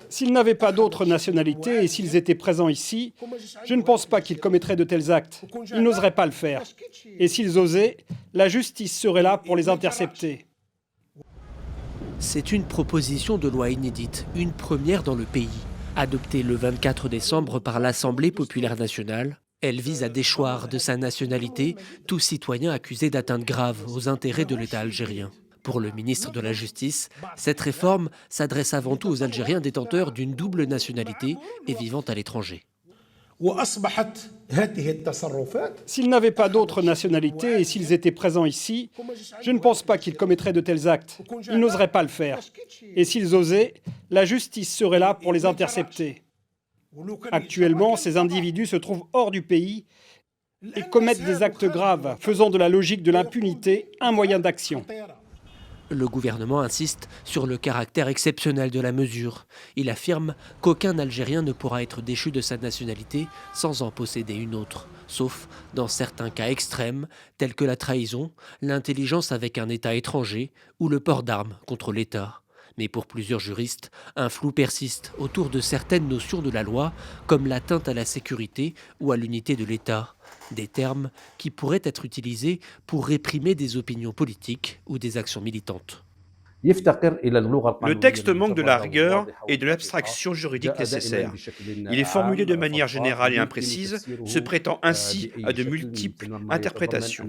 S'ils n'avaient pas d'autre nationalité et s'ils étaient présents ici, je ne pense pas qu'ils commettraient de tels actes. Ils n'oseraient pas le faire. Et s'ils osaient, la justice serait là pour les intercepter. C'est une proposition de loi inédite, une première dans le pays. Adoptée le 24 décembre par l'Assemblée populaire nationale, elle vise à déchoir de sa nationalité tout citoyen accusé d'atteinte grave aux intérêts de l'État algérien. Pour le ministre de la Justice, cette réforme s'adresse avant tout aux Algériens détenteurs d'une double nationalité et vivant à l'étranger. S'ils n'avaient pas d'autre nationalité et s'ils étaient présents ici, je ne pense pas qu'ils commettraient de tels actes. Ils n'oseraient pas le faire. Et s'ils osaient, la justice serait là pour les intercepter. Actuellement, ces individus se trouvent hors du pays et commettent des actes graves, faisant de la logique de l'impunité un moyen d'action. Le gouvernement insiste sur le caractère exceptionnel de la mesure. Il affirme qu'aucun Algérien ne pourra être déchu de sa nationalité sans en posséder une autre, sauf dans certains cas extrêmes, tels que la trahison, l'intelligence avec un État étranger ou le port d'armes contre l'État. Mais pour plusieurs juristes, un flou persiste autour de certaines notions de la loi, comme l'atteinte à la sécurité ou à l'unité de l'État. Des termes qui pourraient être utilisés pour réprimer des opinions politiques ou des actions militantes. Le texte manque de la rigueur et de l'abstraction juridique nécessaire. Il est formulé de manière générale et imprécise, se prêtant ainsi à de multiples interprétations.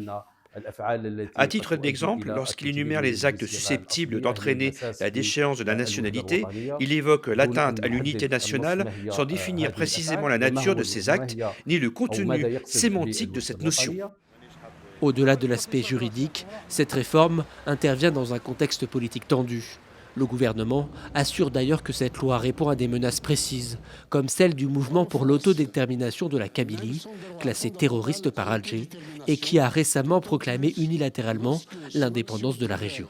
À titre d'exemple, lorsqu'il énumère les actes susceptibles d'entraîner la déchéance de la nationalité, il évoque l'atteinte à l'unité nationale sans définir précisément la nature de ces actes ni le contenu sémantique de cette notion. Au-delà de l'aspect juridique, cette réforme intervient dans un contexte politique tendu. Le gouvernement assure d'ailleurs que cette loi répond à des menaces précises, comme celle du mouvement pour l'autodétermination de la Kabylie, classé terroriste par Alger, et qui a récemment proclamé unilatéralement l'indépendance de la région.